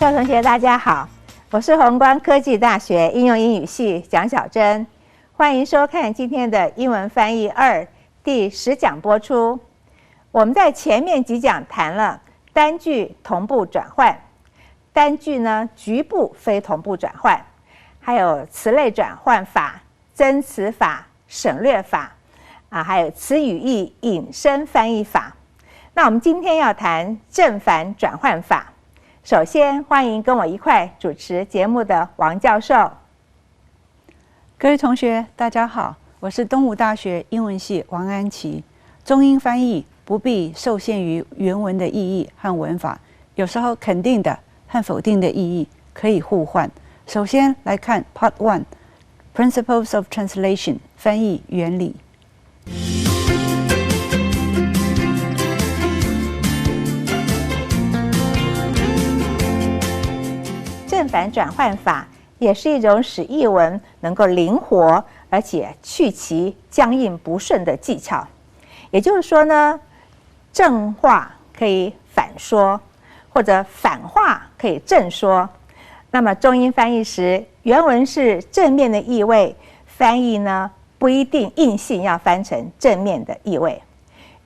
各位同学，大家好，我是宏观科技大学应用英语系蒋小珍，欢迎收看今天的英文翻译2第10讲播出。我们在前面几讲谈了单句同步转换，单句呢局部非同步转换，还有词类转换法、增词法、省略法还有词语义引申翻译法。那我们今天要谈正反转换法。首先欢迎跟我一块主持节目的王教授。各位同学大家好，我是东吴大学英文系王安琪。中英翻译不必受限于原文的意义和文法，有时候肯定的和否定的意义可以互换。首先来看 Part 1 Principles of Translation 翻译原理。正反转换法也是一种使译文能够灵活而且去其僵硬不顺的技巧。也就是说呢，正话可以反说，或者反话可以正说。那么中英翻译时，原文是正面的意味，翻译呢不一定硬性要翻成正面的意味。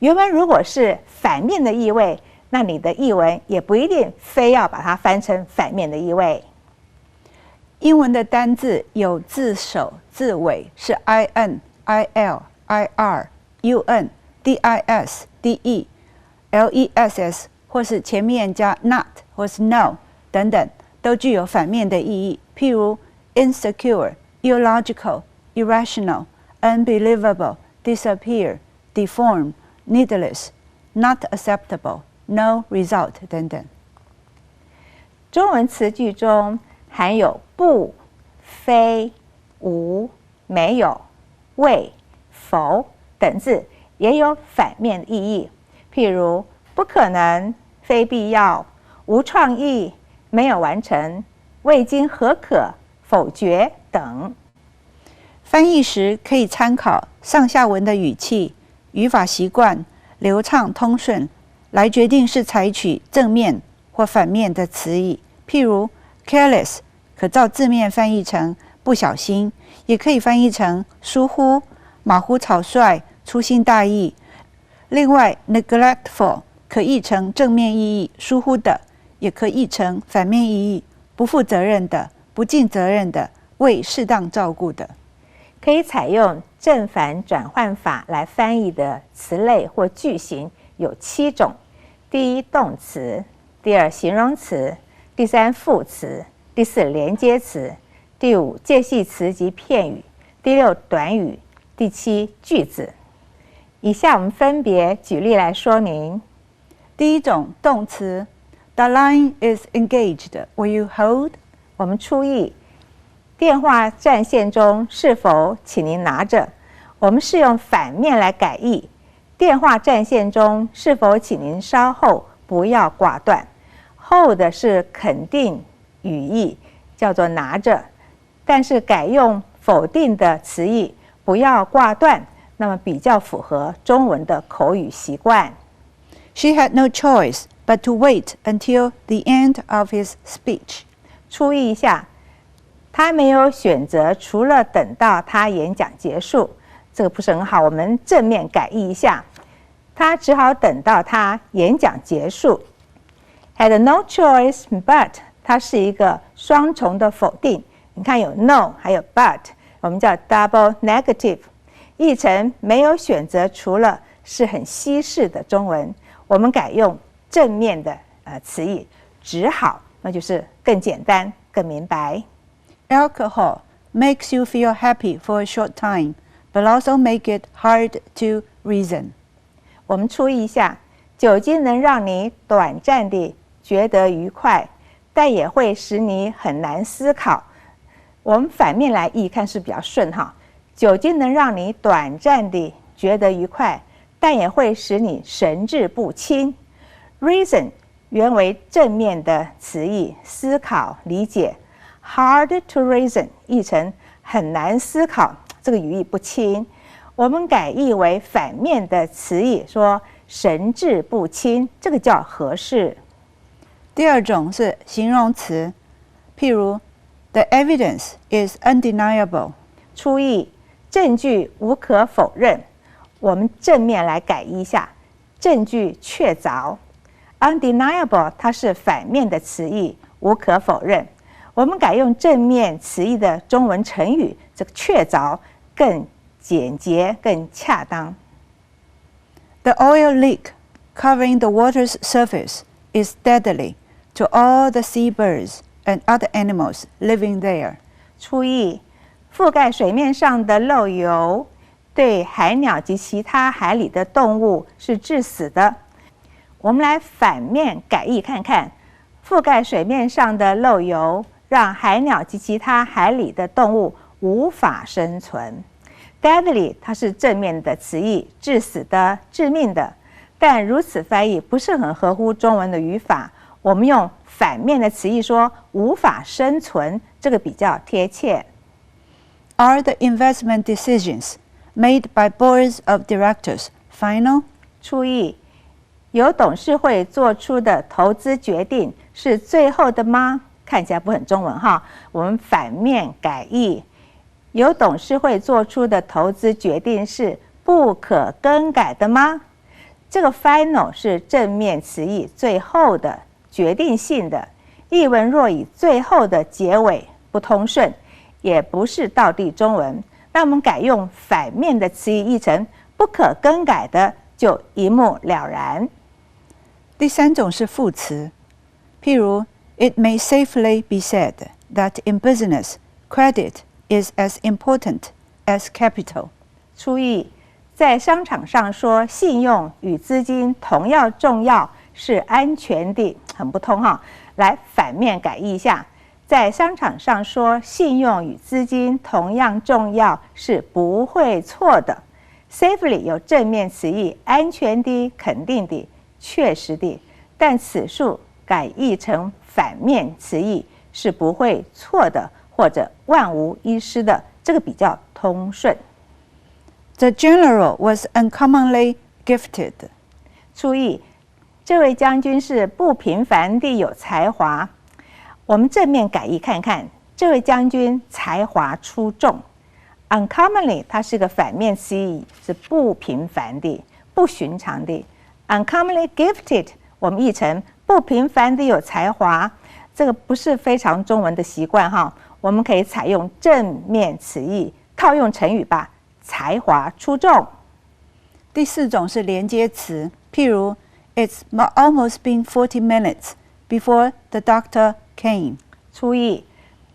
原文如果是反面的意味，那你的译文也不一定非要把它翻成反面的意味。英文的单字有字首、字尾是 in、il、ir、un、dis、de、less 或是前面加 not 或是 no 等等，都具有反面的意义。譬如 insecure、illogical、irrational、unbelievable、disappear、deform、needless、not acceptable、no result 等等。中文词句中含有不、非、无、没有、未、否等字，也有反面意义。譬如不可能、非必要、无创意、没有完成、未经核可、否决等。翻译时可以参考上下文的语气、语法习惯、流畅通顺，来决定是采取正面或反面的词义。譬如 careless 可照字面翻译成不小心，也可以翻译成疏忽、马虎草率、粗心大意。另外 neglectful 可译成正面意义疏忽的，也可译成反面意义不负责任的、不尽责任的、未适当照顾的。可以采用正反转换法来翻译的词类或句型有7种：第一动词，第二形容词，第三副词，第四连接词，第五介系词及片语，第六短语，第七句子。以下我们分别举例来说明。第一种动词 The line is engaged. Will you hold? 我们出译电话占线中是否请您拿着，我们是用反面来改译电话占线中是否请您稍后不要挂断。hold 是肯定语义，叫做拿着，但是改用否定的词义不要挂断，那么比较符合中文的口语习惯。 She had no choice but to wait until the end of his speech. 注意一下，他没有选择除了等到他演讲结束，这个不是很好，我们正面改译一下，他只好等到他演讲结束。 had no choice but 它是一个双重的否定，你看有 no 还有 but， 我们叫 double negative， 译成没有选择除了是很西式的中文，我们改用正面的词义只好，那就是更简单更明白。 Alcohol makes you feel happy for a short time, but also make it hard to reason. 我们注意一下，酒精能让你短暂地觉得愉快，但也会使你很难思考。我们反面来译看是比较顺哈。酒精能让你短暂地觉得愉快，但也会使你神志不清。Reason 原为正面的词义，思考、理解。Hard to reason 译成很难思考，这个语义不清。我们改译为反面的词义，说神志不清，这个叫合适。第二种是形容词，譬如 The evidence is undeniable。出意，证据无可否认。我们正面来改一下，证据确凿。undeniable 它是反面的词义，无可否认。我们改用正面词义的中文成语，这个确凿更简洁、更恰当。The oil leak covering the water's surface is deadly to all the seabirds and other animals living there。出意，覆盖水面上的漏油对海鸟及其他海里的动物是致死的。我们来反面改译看看，覆盖水面上的漏油让海鸟及其他海里的动物无法生存。Deadly 它是正面的词义，致死的、致命的，但如此翻译不是很合乎中文的语法。我们用反面的词义说无法生存，这个比较贴切。Are the investment decisions made by boards of directors final？ 出意，由董事会做出的投资决定是最后的吗？看起来不很中文哈，我们反面改译，由董事会做出的投资决定是不可更改的吗？这个 final 是正面词义，最后的、决定性的。译文若以最后的结尾不通顺，也不是道地中文。那我们改用反面的词义译成不可更改的，就一目了然。第三种是副词，譬如 It may safely be said that in business, credit is as important as capital。出意，在商场上说信用与资金同样重要是安全的，很不通哈。来反面改译一下，在商场上说信用与资金同样重要是不会错的。Safely 有正面词义，安全的、肯定的、确实的，但此处改译成反面词义是不会错的或者万无一失的，这个比较通顺。The general was uncommonly gifted。注意，这位将军是不平凡地有才华。我们正面改译看看，这位将军才华出众。Uncommonly 它是个反面词义，是不平凡的、不寻常的。Uncommonly gifted 我们译成不平凡地有才华，这个不是非常中文的习惯哈。我们可以采用正面词义，套用成语吧，才华出众。第四种是连接词，譬如 It's almost been 40 minutes before the doctor came。注意，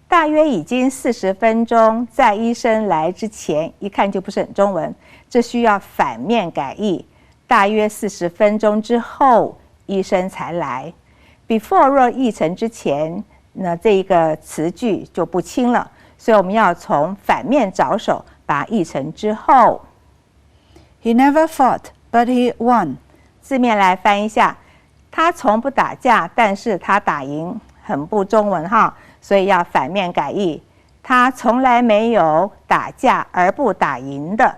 大约已经40分钟，在医生来之前，一看就不是很中文，这需要反面改译。大约40分钟之后，医生才来。Before 若译成之前，那这一个词句就不清了，所以我们要从反面着手，把它译成之后。He never fought, but he won。字面来翻译一下，他从不打架，但是他打赢，很不中文哈，所以要反面改译。他从来没有打架而不打赢的。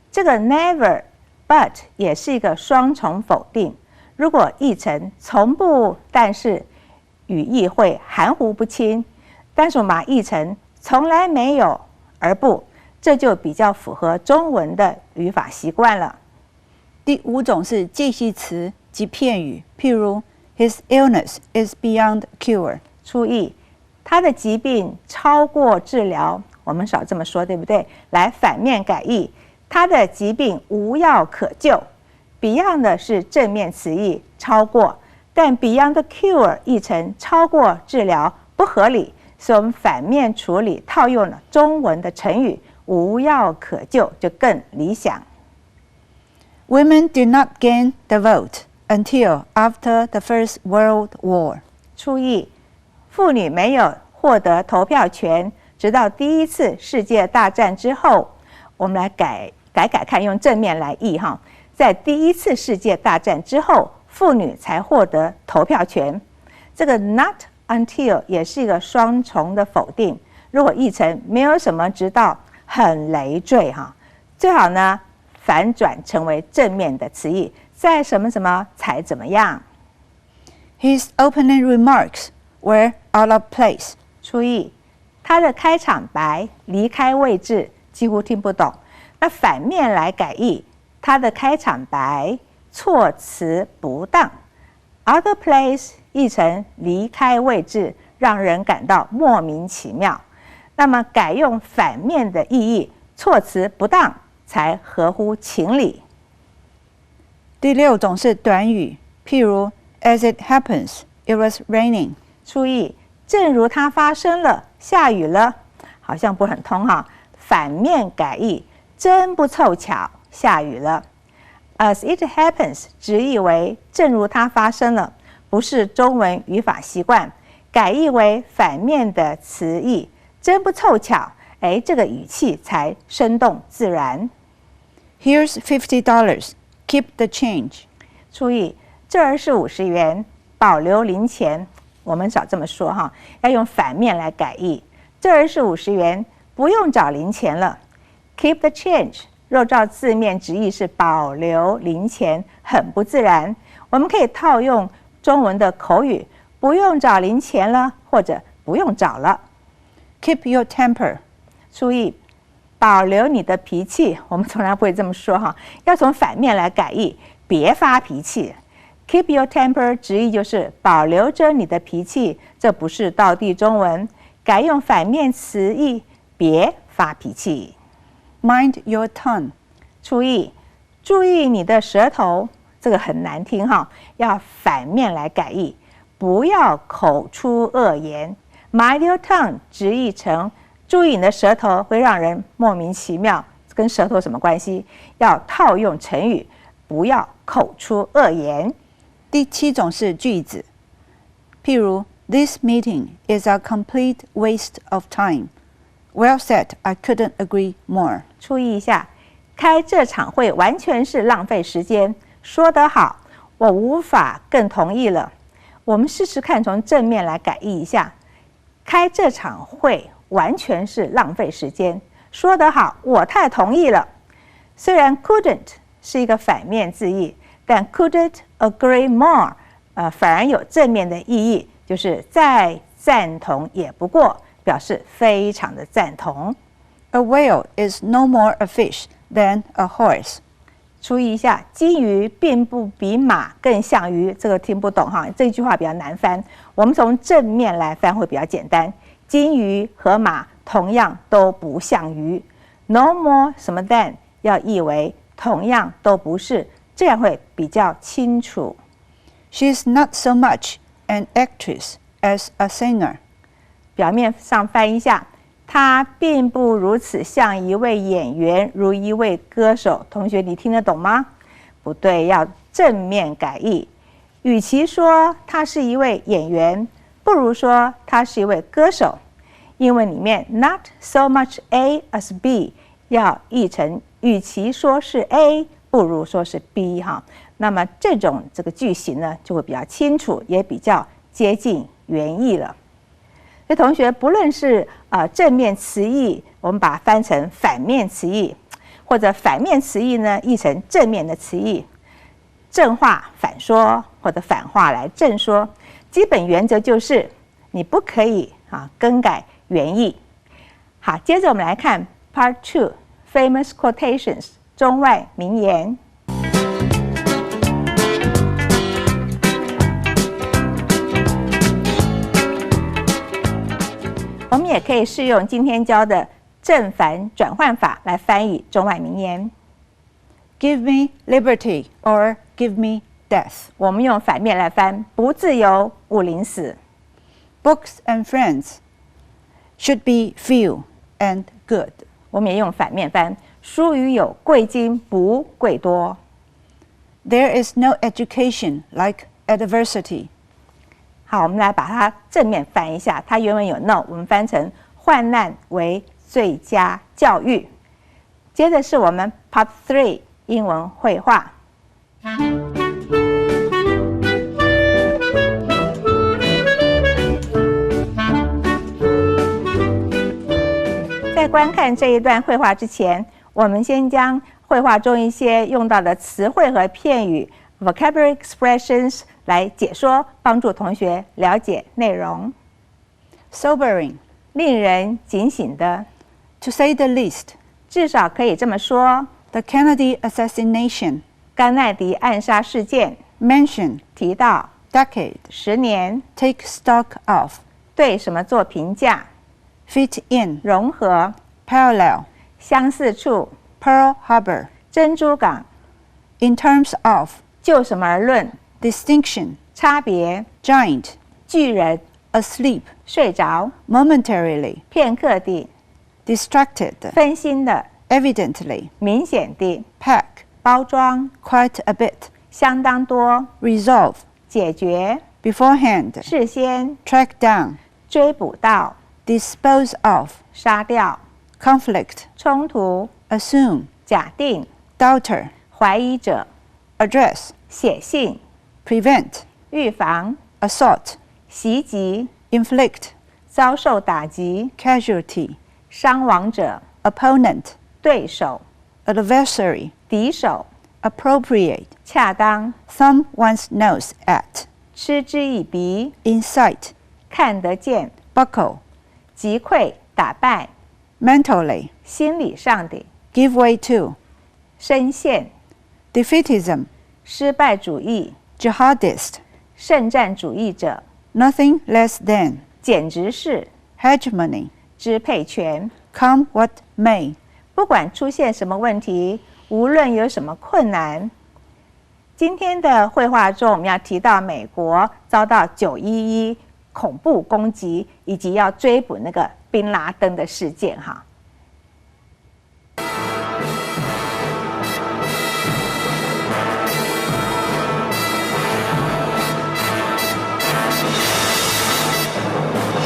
这个 never but 也是一个双重否定，如果译成从不，但是语义会含糊不清。但是我们把它译成从来没有而不，这就比较符合中文的语法习惯了。第五种是介系词及片语，譬如 His illness is beyond cure。注意，他的疾病超过治疗，我们少这么说，对不对？来反面改译，他的疾病无药可救。Beyond 的是正面词义，超过，但 Beyond cure 译成超过治疗不合理，所以我们反面处理，套用了中文的成语无药可救，就更理想。Women did not gain the vote until after the First World War。注意，妇女没有获得投票权，直到第一次世界大战之后。我们来改看，用正面来译哈。在第一次世界大战之后，妇女才获得投票权。这个 not until 也是一个双重的否定，如果译成没有什么直到，很累赘哈。最好呢反转成为正面的词义，在什么什么才怎么样。His opening remarks were out of place. 注意，他的开场白离开位置，几乎听不懂。那反面来改译，他的开场白措辞不当。out of place 译成离开位置，让人感到莫名其妙。那么改用反面的意义，措辞不当才合乎情理。第6种是短语，譬如 As it happens, it was raining. 注意，正如它发生了，下雨了，好像不很通哈。反面改译，真不凑巧，下雨了。As it happens 直译为正如它发生了，不是中文语法习惯，改译为反面的词义，真不凑巧，这个语气才生动自然。Here's $50. Keep the change. 注意，这儿是50元，保留零钱。我们少这么说哈，要用反面来改译。这儿是50元，不用找零钱了。Keep the change。若照字面直译是保留零钱，很不自然。我们可以套用中文的口语，不用找零钱了，或者不用找了。Keep your temper. 注意，保留你的脾气，我们从来不会这么说哈，要从反面来改译，别发脾气。Keep your temper 直译就是保留着你的脾气，这不是道地中文，改用反面词义，别发脾气。Mind your tongue. 注意你的舌头，这个很难听哈，要反面来改译，不要口出恶言。Mind your tongue 直译成注意你的舌头，会让人莫名其妙，跟舌头什么关系？要套用成语，不要口出恶言。第7种是句子，譬如 This meeting is a complete waste of time. Well said, I couldn't agree more. 注意一下，开这场会完全是浪费时间。说得好，我无法更同意了。我们试试看从正面来改译一下，开这场会完全是浪费时间。说得好，我太同意了。虽然 couldn't 是一个反面字义，但 couldn't agree more 反而有正面的意义，就是再赞同也不过，表示非常的赞同。A whale is no more a fish than a horse. 注意一下，金鱼并不比马更像鱼，这个听不懂哈，这句话比较难翻。我们从正面来翻会比较简单。金鱼和马同样都不像鱼。No more 什么 than 要译为同样都不是，这样会比较清楚。She is not so much an actress as a singer. 表面上翻一下，她并不如此像一位演员，如一位歌手。同学，你听得懂吗？不对，要正面改译。与其说她是一位演员，不如说她是一位歌手。英文里面 not so much A as B 要译成与其说是 A， 不如说是 B 哈。那么这个句型呢，就会比较清楚，也比较接近原意了。所以同学，不论是正面词义，我们把它翻成反面词义，或者反面词义呢译成正面的词义，正话反说或者反话来正说，基本原则就是你不可以更改原意。好，接着我们来看 Part 2 Famous Quotations 中外名言。我们也可以适用今天教的正反转换法来翻译中外名言。Give me liberty or give me death. 我们用反面来翻，不自由勿临死。Books and friends should be few and good. 我们也用反面翻，书与有贵精不贵多。There is no education like adversity. 好，我们来把它正面翻一下，它原文有 no， 我们翻成患难为最佳教育。接着是我们 Part 3 英文绘画。在观看这一段绘画之前，我们先将绘画中一些用到的词汇和片语 vocabulary expressions 来解说，帮助同学了解内容。sobering, 令人警醒的， to say the least. 至少可以这么说。 The Kennedy assassination, 甘奈迪暗杀事件 mention, 提到 decade, 10年， take stock of, 对什么做评价？ fit in, 融合、 parallel, 相似处、 Pearl Harbor, 珍珠港， in terms of, 就什么而论？ distinction, 差别、 giant, 巨人、 asleep, 睡着、 momentarily, 片刻地、 distracted, 分心的、 evidently, 明显地、 pack, 包装、 quite a bit, 相当多、 resolve, 解决、 beforehand, 事先、 track down, 追捕到、 dispose of, 杀掉、 conflict, 冲突、 assume, 假定、 doubter, 怀疑者、 address, 写信、 prevent, 预防、 assault, 袭击、 inflict, 遭受打击、 casualty, 伤亡者、 opponent, 对手、 adversary, 敌手、 appropriate, 恰当、 thumb one's nose at, 嗤之以鼻、 incite, 看得见、 buckle, 击溃、打败、 mentally, 心理上的、 give way to, 深陷、 defeatism, 失败主义、 jihadist, 圣战主义者、 nothing less than, 简直是 hegemony, 支配权。 come what may, 不管出现什么问题，无论有什么困难，今天的绘画中，我们要提到美国遭到911恐怖攻击，以及要追捕那个宾拉登的事件哈。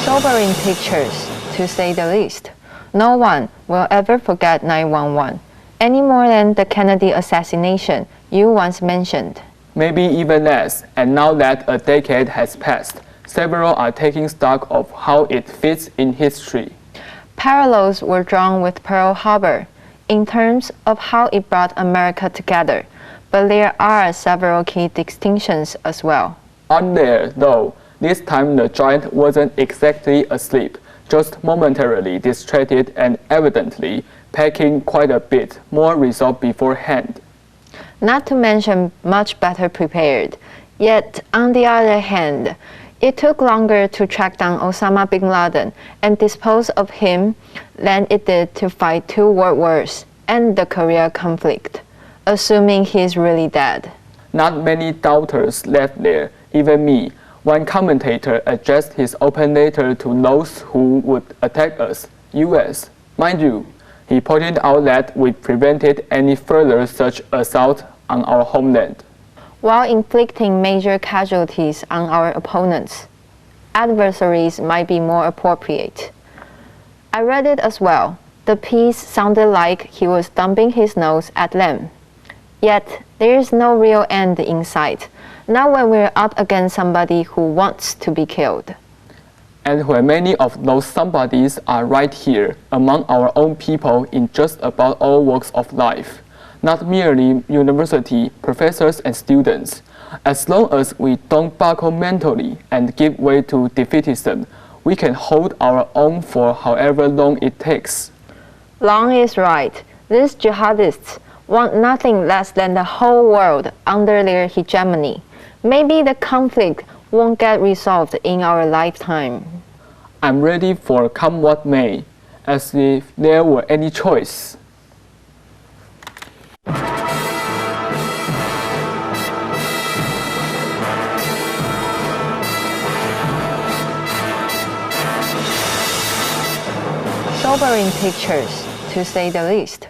Sobering pictures, to say the least. No one will ever forget 9/11, any more than the Kennedy assassination you once mentioned. Maybe even less, and now that a decade has passed, several are taking stock of how it fits in history. Parallels were drawn with Pearl Harbor in terms of how it brought America together, but there are several key distinctions as well. On there, though, this time the giant wasn't exactly asleep, just momentarily distracted and evidently packing quite a bit more resolve beforehand. Not to mention much better prepared. Yet, on the other hand, it took longer to track down Osama bin Laden and dispose of him than it did to fight 2 world wars and the Korea conflict, assuming he's really dead. Not many doubters left there, even me. One commentator addressed his open letter to those who would attack us, US. Mind you, he pointed out that we prevented any further such assault on our homeland, while inflicting major casualties on our opponents. Adversaries might be more appropriate. I read it as well. The piece sounded like he was thumbing his nose at them. Yet, there is no real end in sight, not when we're up against somebody who wants to be killed. and where many of those somebodies are right here among our own people in just about all walks of life, not merely university professors and students. As long as we don't buckle mentally and give way to defeatism, we can hold our own for however long it takes. Long is right. These jihadists want nothing less than the whole world under their hegemony. Maybe the conflict won't get resolved in our lifetime. I'm ready for come what may, as if there were any choice. Sobering pictures, to say the least.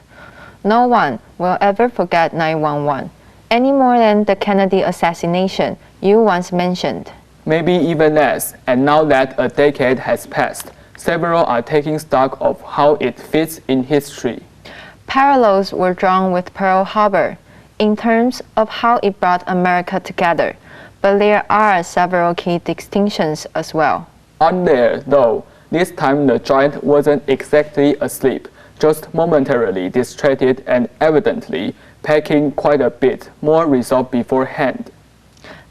No one will ever forget 9/11, any more than the Kennedy assassination you once mentioned. Maybe even less, and now that a decade has passed, several are taking stock of how it fits in history. Parallels were drawn with Pearl Harbor in terms of how it brought America together, but there are several key distinctions as well. On there, though, this time the giant wasn't exactly asleep, just momentarily distracted and evidently packing quite a bit more resolve beforehand.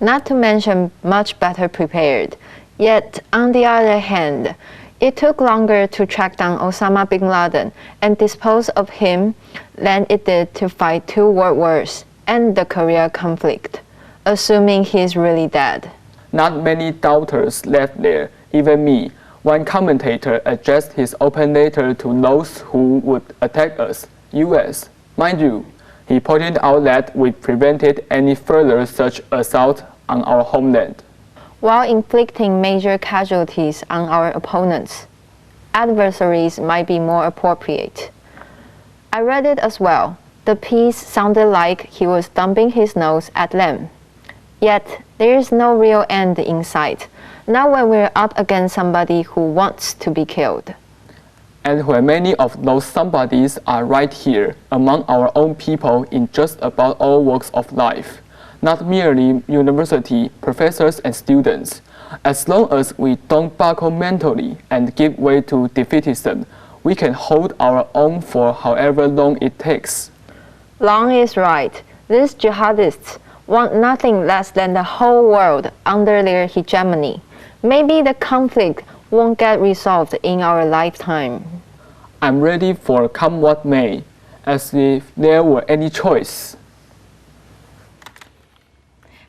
not to mention much better prepared. Yet, on the other hand, it took longer to track down Osama bin Laden and dispose of him than it did to fight 2 world wars and the Korea conflict, assuming he is really dead. Not many doubters left there, even me. One commentator addressed his open letter to those who would attack us, US. Mind you, he pointed out that we prevented any further such assault on our homeland. While inflicting major casualties on our opponents, adversaries might be more appropriate. I read it as well. The piece sounded like he was thumbing his nose at them. Yet, there is no real end in sight, not when we're up against somebody who wants to be killed. And when many of those somebodies are right here, among our own people in just about all walks of life, not merely university professors and students. As long as we don't buckle mentally and give way to defeatism, we can hold our own for however long it takes. Long is right. These jihadists want nothing less than the whole world under their hegemony. Maybe the conflict won't get resolved in our lifetime. I'm ready for come what may, as if there were any choice.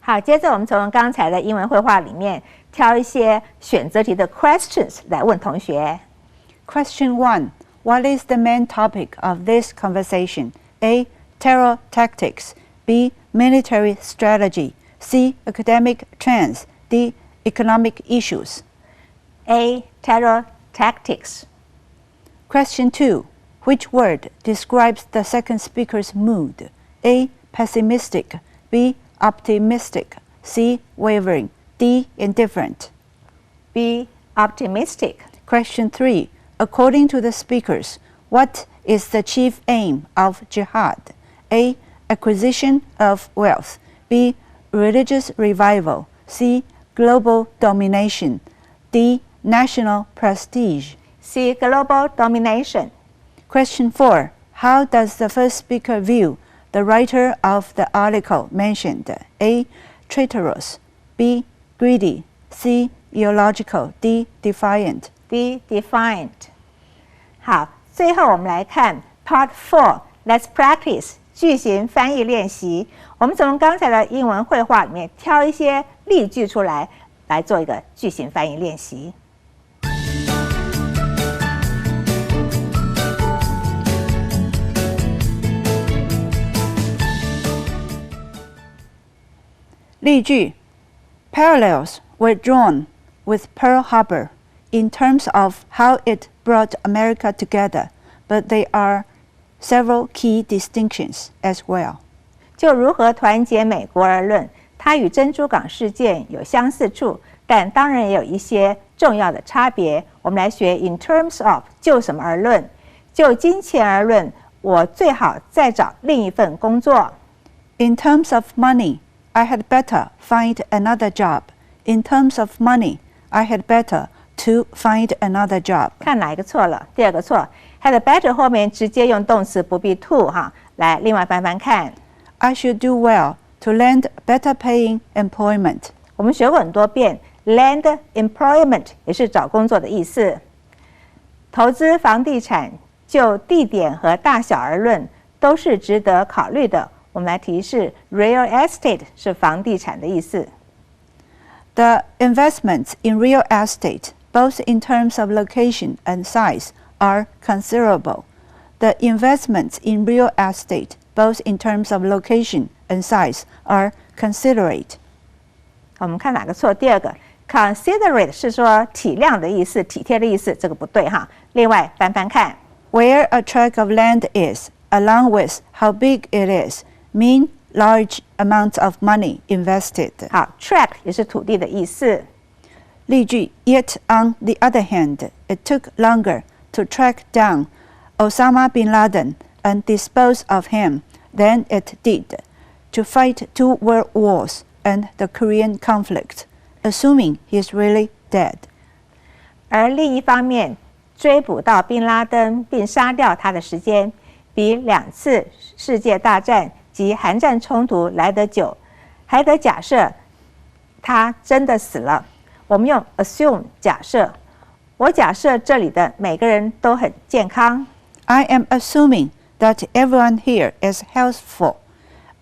好，接着我们从刚才的英文绘画里面挑一些选择题的 questions 来问同学。Question 1. What is the main topic of this conversation? A. Terror tactics. B. Military strategy. C. Academic trends. D. Economic issues. A. Terror tactics. Question 2. Which word describes the second speaker's mood? A. Pessimistic. B. Optimistic. C. Wavering. D. Indifferent. B. Optimistic. Question 3. According to the speakers, what is the chief aim of jihad? A. Acquisition of wealth. B. Religious revival. C. Global domination. D. National prestige. C. Global domination. Question 4. How does the first speaker view the writer of the article mentioned? A. Traitorous. B. Greedy. C. Illogical. D. Defiant. D. Defiant. 好，最后我们来看 Part 4. Let's practice 句型翻译练习。我们从刚才的英文绘画里面挑一些例句出来，来做一个句型翻译练习。例句 Parallels were drawn with Pearl Harbor in terms of how it brought America together, but there are several key distinctions as well. 就如何团结美国而论，它与珍珠港事件有相似处，但当然也有一些重要的差别。我们来学 in terms of 就什么而论，就金钱而论，我最好再找另一份工作。In terms of money, I had better find another job. In terms of money, I had better to find another job. 看哪一个错了？第二个错 ，had better 后面直接用动词，不必 to 哈。来，另外翻翻看。I should do well to land better paying employment. 我们学过很多遍 ，land employment 也是找工作的意思。投资房地产，就地点和大小而论，都是值得考虑的。我们来提示 ，real estate 是房地产的意思。The investments in real estate, both in terms of location and size, are considerable. The investments in real estate, both in terms of location and size, are considerate. 我们看哪个错？第二个 ，considerate 是说体谅的意思、体贴的意思，这个不对哈。另外翻翻看 Where a tract of land is, along with how big it is, mean large amounts of money invested. 好 ，tract 也是土地的意思。例句 Yet on the other hand, it took longer to track down Osama bin Laden and dispose of him than it did to fight 2 world wars and the Korean conflict, assuming he is really dead. 而另一方面，追捕到宾拉登并杀掉他的时间，比2次世界大战及韩战冲突来得久，还得假设他真的死了。我们用 assume 假设，我假设这里的每个人都很健康。I am assuming that everyone here is healthful.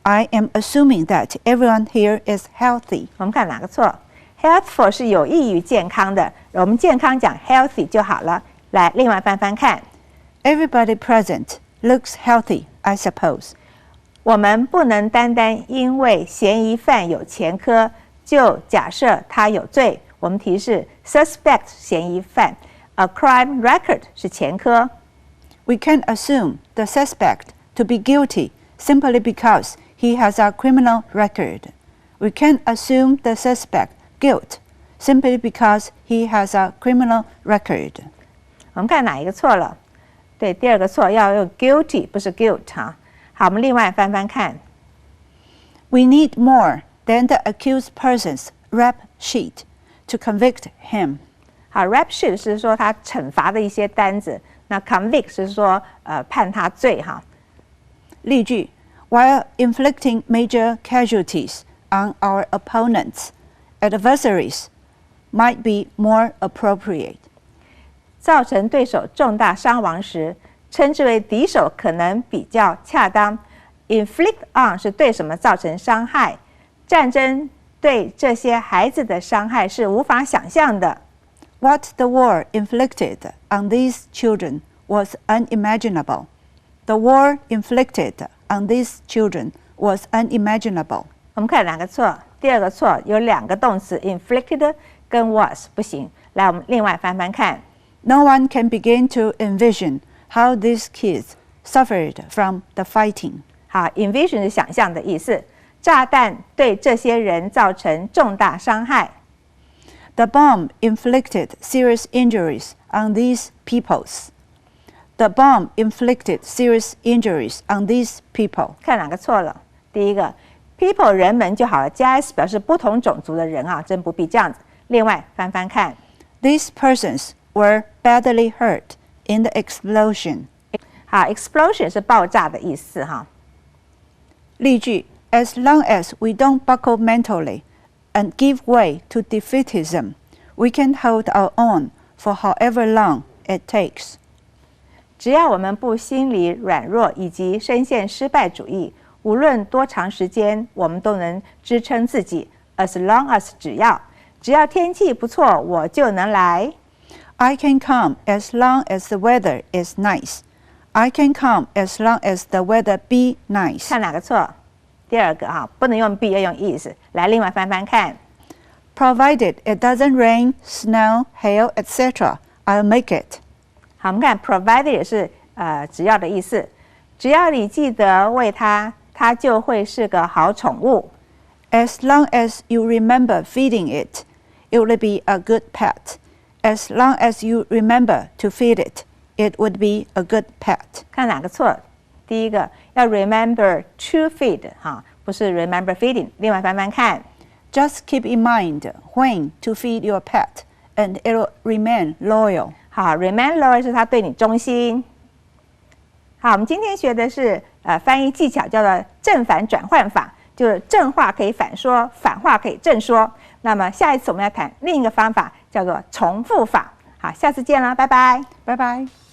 I am assuming that everyone here is healthy. 我们看哪个错 ？healthful 是有益于健康的，我们健康讲 healthy 就好了。来，另外翻翻看。Everybody present looks healthy, I suppose. 我们不能单单因为嫌疑犯有前科，就假设他有罪。我们提示 suspect 嫌疑犯 ，a crime record 是前科。We can assume the suspect to be guilty simply because he has a criminal record. We can assume the suspect guilt simply because he has a criminal record. 我们看哪一个错了？对，第二个错要用 guilty， 不是 guilt 哈。好，我们另外翻翻看。We need more than the accused person's rap sheet to convict him. 好 ，rap sheet 是说他惩罚的一些单子，那 convict 是说判他罪哈。例句 While inflicting major casualties on our opponents, adversaries might be more appropriate. 造成对手重大伤亡时，称之为敌手可能比较恰当。inflict on 是对什么造成伤害？战争对这些孩子的伤害是无法想象的。What the war inflicted on these children was unimaginable. The war inflicted on these children was unimaginable. 我们看哪个错？第二个错有两个动词 inflicted 跟 was 不行。来，我们另外翻翻看。No one can begin to envision how these kids suffered from the fighting. 好 ，envision 是想象的意思。炸弹对这些人造成重大伤害。The bomb inflicted serious injuries on these peoples. The bomb inflicted serious injuries on these people. 看哪个错了？第一个 people 人们就好了，加 s 表示不同种族的人啊，真不必这样子。另外翻翻看。These persons were badly hurt in the explosion. 好 ，explosion 是爆炸的意思哈。例句 As long as we don't buckle mentally and give way to defeatism, we can hold our own for however long it takes. 只要我们不心理软弱以及深陷失败主义，无论多长时间，我们都能支撑自己。As long as 只要天气不错，我就能来。I can come as long as the weather is nice. I can come as long as the weather be nice. 看哪个错？第二个哈，不能用 be 要用 is。来，另外翻翻看。Provided it doesn't rain, snow, hail, etc., I'll make it. 好，我们看 provided 也是只要的意思。只要你记得喂它，它就会是个好宠物。As long as you remember feeding it, it will be a good pet. As long as you remember to feed it, it would be a good pet. 看哪个错？第一个要 remember to feed 哈，不是 remember feeding。另外翻翻看。Just keep in mind when to feed your pet, and it will remain loyal. 好 ，remain loyal 是它对你忠心。好，我们今天学的是翻译技巧，叫做正反转换法，就是正话可以反说，反话可以正说。那么下一次我们要谈另一个方法，叫做重复法。好，下次见了，拜拜，拜拜。